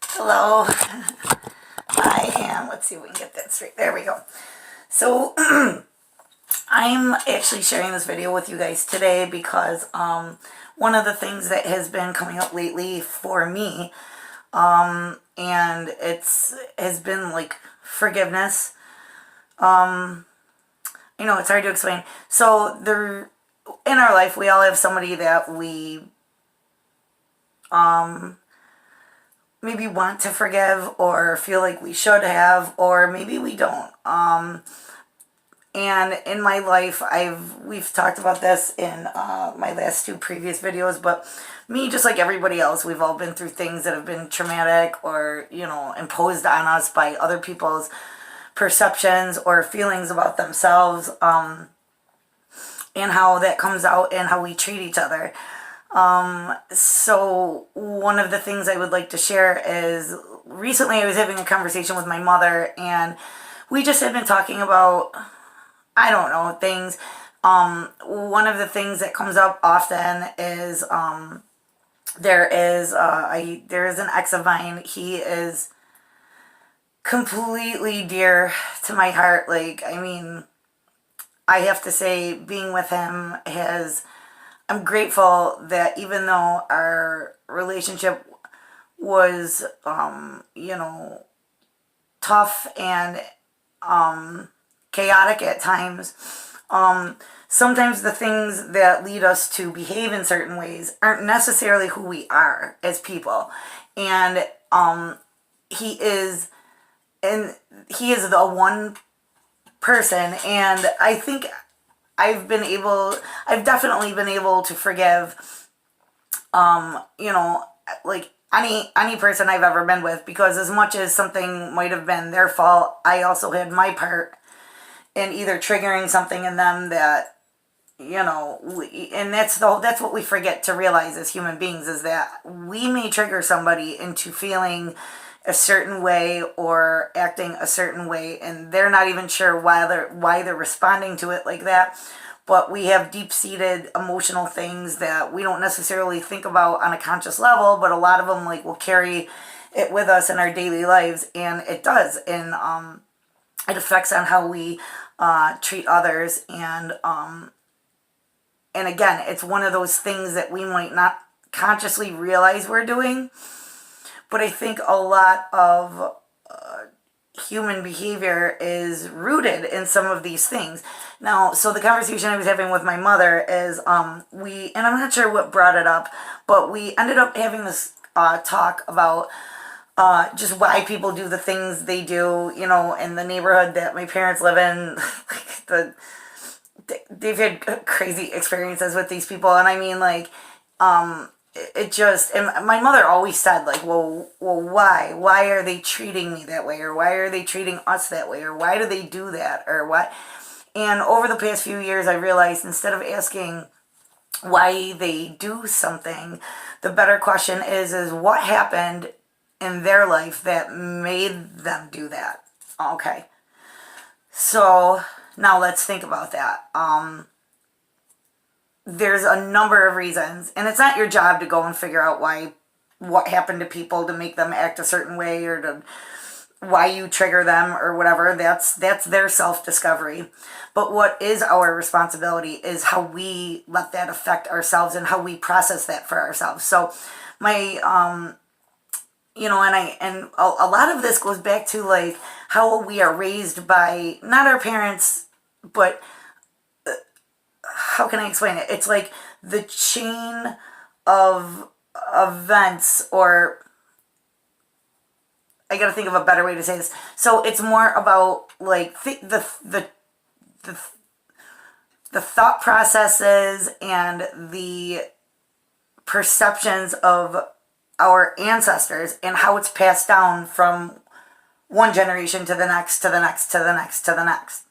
Hello. I am, let's see if we can get that straight. There we go. So, I'm actually sharing this video with you guys today because one of the things that has been coming up lately for me, and it's has been like forgiveness. I know it's hard to explain. So, in our life, we all have somebody that we maybe want to forgive or feel like we should have, or maybe we don't. And in my life, we've talked about this in my last two previous videos, but me, just like everybody else, we've all been through things that have been traumatic or, imposed on us by other people's perceptions or feelings about themselves, and how that comes out and how we treat each other. So one of the things I would like to share is recently I was having a conversation with my mother, and we just had been talking about, I don't know, things. One of the things that comes up often is there is an ex of mine. He is completely dear to my heart. Like, I mean, I have to say, being with him I'm grateful that even though our relationship was, tough and chaotic at times, sometimes the things that lead us to behave in certain ways aren't necessarily who we are as people. And he is, the one person, and I think I've definitely been able to forgive, like any person I've ever been with, because as much as something might have been their fault, I also had my part in either triggering something in them that, and that's what we forget to realize as human beings, is that we may trigger somebody into feeling a certain way or acting a certain way, and they're not even sure why they're responding to it like that. But we have deep-seated emotional things that we don't necessarily think about on a conscious level, but a lot of them will carry it with us in our daily lives, and it does, and it affects on how we treat others, and again, it's one of those things that we might not consciously realize we're doing. But I think a lot of human behavior is rooted in some of these things. Now, so the conversation I was having with my mother is, and I'm not sure what brought it up, but we ended up having this talk about just why people do the things they do, in the neighborhood that my parents live in. They've had crazy experiences with these people, and I mean, and my mother always said, well, why are they treating me that way, or why are they treating us that way, or why do they do that, or what? And over the past few years, I realized, instead of asking why they do something, the better question is what happened in their life that made them do that. Okay, so now let's think about that. There's a number of reasons, and it's not your job to go and figure out what happened to people to make them act a certain way, or why you trigger them or whatever. That's their self-discovery. But what is our responsibility is how we let that affect ourselves and how we process that for ourselves. So my and a lot of this goes back to how we are raised by not our parents, but how can I explain it? It's like the chain of events, or I gotta think of a better way to say this. So it's more about the thought processes and the perceptions of our ancestors, and how it's passed down from one generation to the next, to the next, to the next, to the next.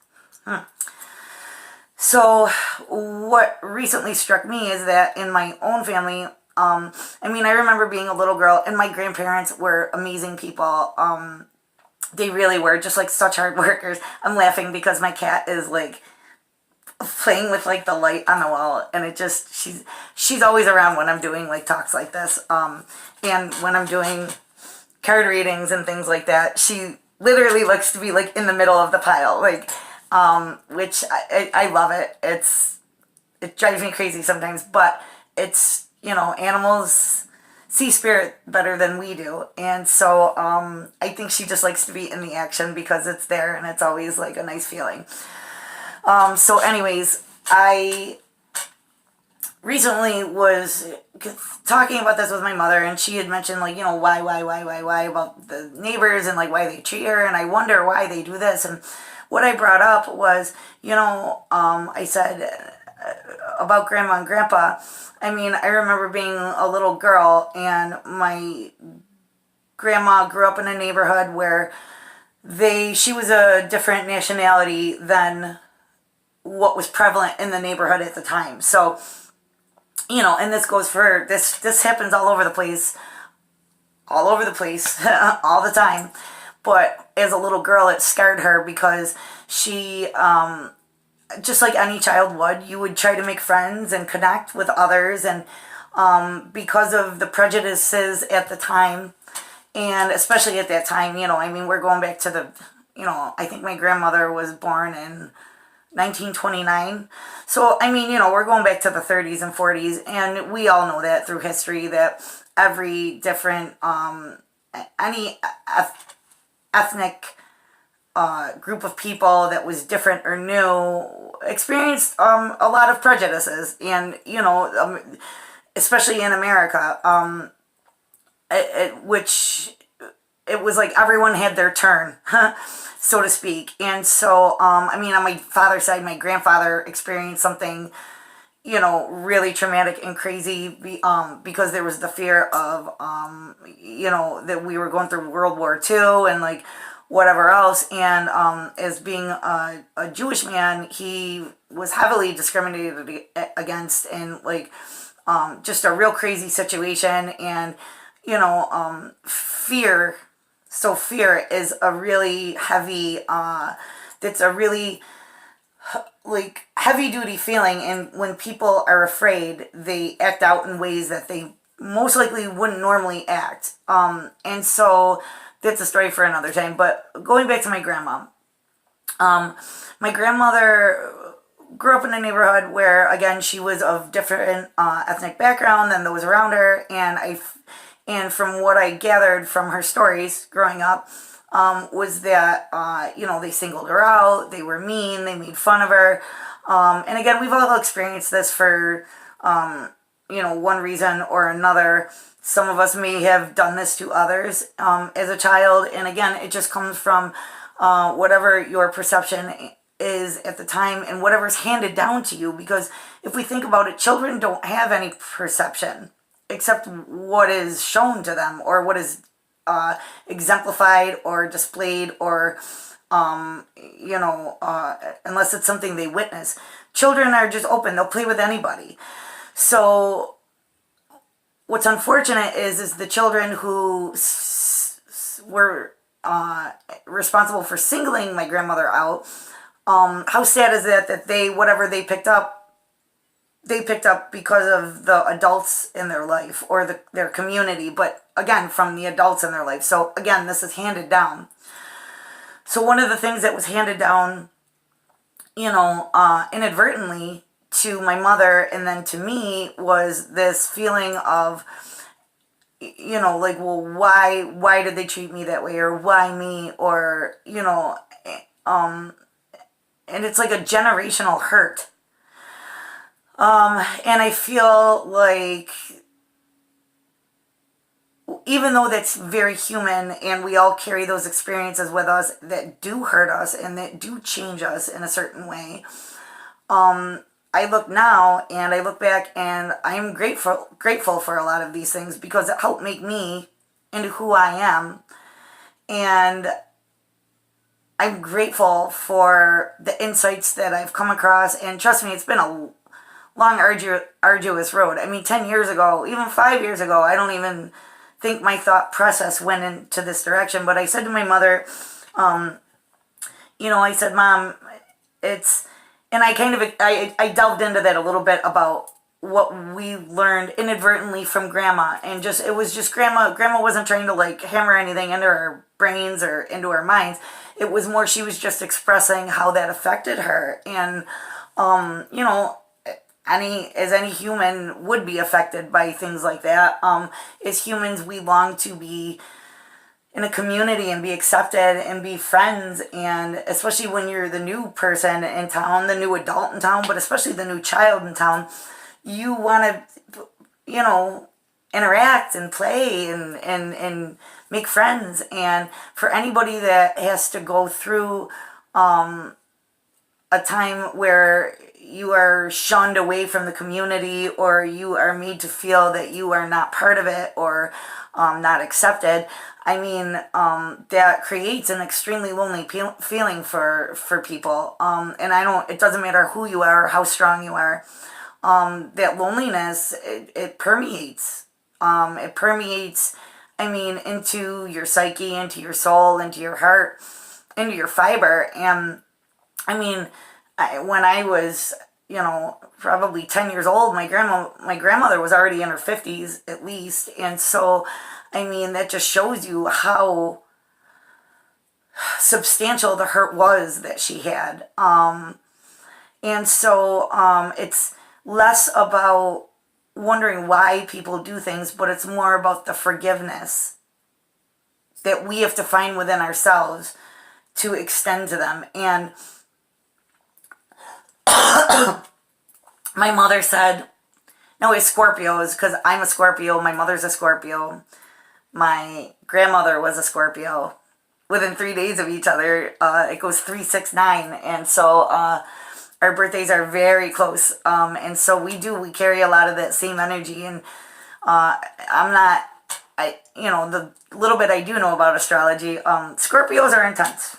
So what recently struck me is that in my own family, I remember being a little girl, and my grandparents were amazing people. They really were, just such hard workers. I'm laughing because my cat is playing with like the light on the wall, and it just she's always around when I'm doing like talks like this, and when I'm doing card readings and things like that. She literally looks to be like in the middle of the pile, like, which I love it. It drives me crazy sometimes, but it's, animals see spirit better than we do, and so I think she just likes to be in the action because it's there and it's always like a nice feeling. So anyways, I recently was talking about this with my mother, and she had mentioned, like, why about the neighbors and like why they treat her, and I wonder why they do this. And what I brought up was, I said about grandma and grandpa. I mean, I remember being a little girl, and my grandma grew up in a neighborhood where she was a different nationality than what was prevalent in the neighborhood at the time. So, and this goes for this happens all over the place, all the time. But as a little girl, it scared her because she, just like any child would, you would try to make friends and connect with others. And because of the prejudices at the time, and especially at that time, we're going back to I think my grandmother was born in 1929. So, we're going back to the 30s and 40s, and we all know that through history that every different, any ethnic group of people that was different or new experienced a lot of prejudices, and, especially in America, which it was like everyone had their turn, so to speak. And so, on my father's side, my grandfather experienced something, really traumatic and crazy, because there was the fear of, that we were going through World War II and like whatever else. And as being a Jewish man, he was heavily discriminated against, and like just a real crazy situation. And fear. So fear is a really heavy, that's a really like heavy duty feeling. And when people are afraid, they act out in ways that they most likely wouldn't normally act. And so that's a story for another time. But going back to my grandma, my grandmother grew up in a neighborhood where, again, she was of different ethnic background than those around her. And from what I gathered from her stories growing up, was that, they singled her out, they were mean, they made fun of her. And again, we've all experienced this for, one reason or another. Some of us may have done this to others as a child. And again, it just comes from whatever your perception is at the time and whatever's handed down to you. Because if we think about it, children don't have any perception except what is shown to them or what is exemplified or displayed, or unless it's something they witness. Children are just open, they'll play with anybody. So what's unfortunate is the children who were responsible for singling my grandmother out, how sad is that whatever they picked up because of the adults in their life or their community, but again, from the adults in their life. So again, this is handed down. So one of the things that was handed down, inadvertently to my mother and then to me was this feeling of, like, well, why did they treat me that way, or why me, or, and it's like a generational hurt. And I feel like even though that's very human and we all carry those experiences with us that do hurt us and that do change us in a certain way, I look now and I look back and I'm grateful for a lot of these things because it helped make me into who I am. And I'm grateful for the insights that I've come across. And trust me, it's been a long, arduous road. 10 years ago, even 5 years ago, I don't even think my thought process went into this direction. But I said to my mother, I said, Mom, and I kind of I delved into that a little bit about what we learned inadvertently from grandma, and just it was just grandma wasn't trying to like hammer anything into our brains or into our minds. It was more she was just expressing how that affected her. And you know, any human would be affected by things like that. As humans, we long to be in a community and be accepted and be friends, and especially when you're the new person in town, the new adult in town, but especially the new child in town, you want to, interact and play and make friends. And for anybody that has to go through a time where you are shunned away from the community, or you are made to feel that you are not part of it, or not accepted, I mean, that creates an extremely lonely feeling for people. And it doesn't matter who you are, how strong you are. That loneliness, it permeates. It permeates, I mean, into your psyche, into your soul, into your heart, into your fiber. And I mean, when I was, probably 10 years old, my grandmother was already in her 50s at least. And so, I mean, that just shows you how substantial the hurt was that she had. And so it's less about wondering why people do things, but it's more about the forgiveness that we have to find within ourselves to extend to them. And my mother said, no, it's Scorpios, because I'm a Scorpio, my mother's a Scorpio, my grandmother was a Scorpio. Within 3 days of each other, it goes 369, and so our birthdays are very close, and so we carry a lot of that same energy. And the little bit I do know about astrology, Scorpios are intense.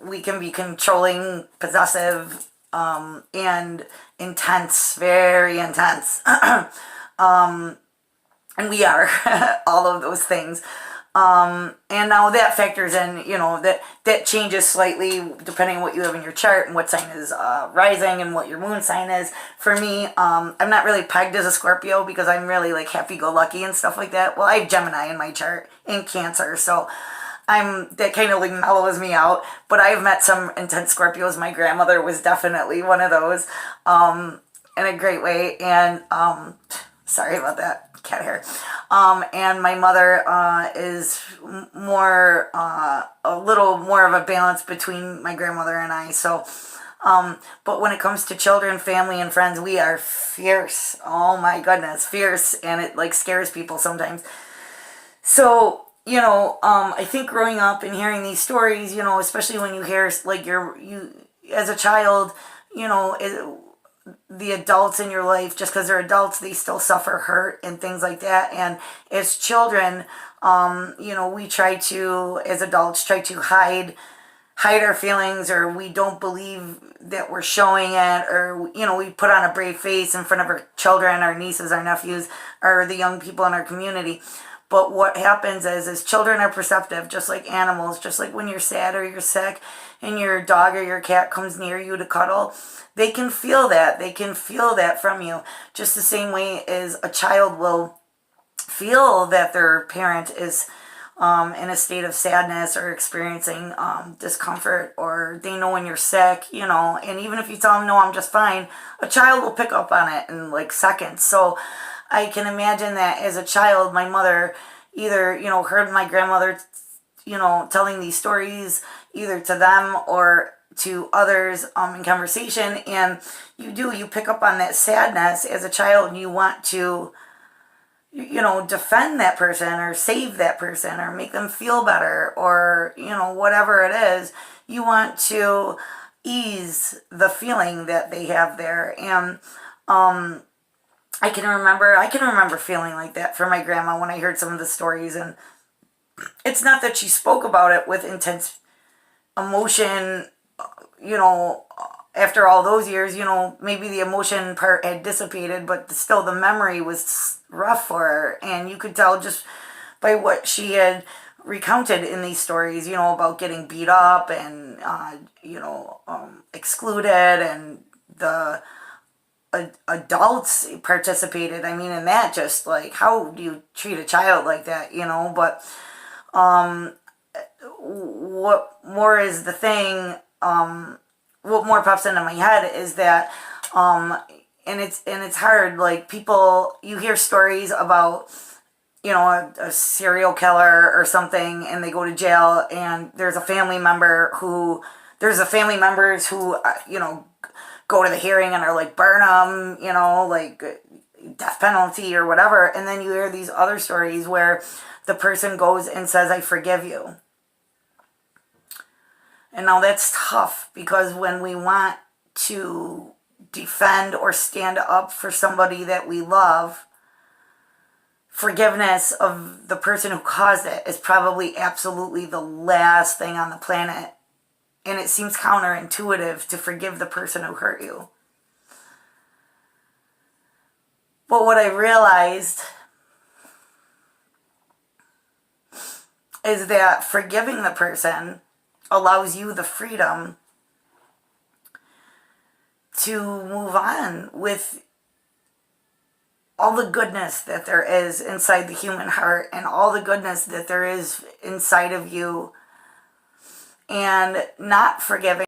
We can be controlling, possessive, and intense, very intense. And we are all of those things. And now that factors in, that changes slightly depending on what you have in your chart and what sign is rising and what your moon sign is. For me, I'm not really pegged as a Scorpio because I'm really like happy-go-lucky and stuff like that. Well, I have Gemini in my chart and Cancer, so that kind of like mellows me out. But I've met some intense Scorpios. My grandmother was definitely one of those, in a great way. And sorry about that cat hair. And my mother is more a little more of a balance between my grandmother and I. So, but when it comes to children, family, and friends, we are fierce. Oh my goodness, fierce, and it like scares people sometimes. So, I think growing up and hearing these stories, especially when you hear like you as a child, the adults in your life, just because they're adults, they still suffer hurt and things like that. And as children, we try to, as adults, try to hide our feelings, or we don't believe that we're showing it, or we put on a brave face in front of our children, our nieces, our nephews, or the young people in our community. But what happens is children are perceptive, just like animals, just like when you're sad or you're sick and your dog or your cat comes near you to cuddle. They can feel that. They can feel that from you. Just the same way as a child will feel that their parent is in a state of sadness or experiencing discomfort, or they know when you're sick, and even if you tell them, no, I'm just fine, a child will pick up on it in like seconds. So I can imagine that as a child, my mother either, heard my grandmother, telling these stories either to them or to others in conversation, and you pick up on that sadness as a child, and you want to, defend that person or save that person or make them feel better, or, whatever it is, you want to ease the feeling that they have there. And I can remember feeling like that for my grandma when I heard some of the stories. And it's not that she spoke about it with intense emotion, after all those years, maybe the emotion part had dissipated, but still the memory was rough for her. And you could tell just by what she had recounted in these stories, about getting beat up and, excluded, and the adults participated. I mean, in that, just like, how do you treat a child like that, But what more is the thing, what more pops into my head is that, and it's hard, like, people, you hear stories about, a serial killer or something, and they go to jail, and there's a family members who, go to the hearing and are like, burn them, like death penalty or whatever. And then you hear these other stories where the person goes and says, I forgive you. And now that's tough, because when we want to defend or stand up for somebody that we love, forgiveness of the person who caused it is probably absolutely the last thing on the planet. And it seems counterintuitive to forgive the person who hurt you. But what I realized is that forgiving the person allows you the freedom to move on with all the goodness that there is inside the human heart, and all the goodness that there is inside of you, and not forgiving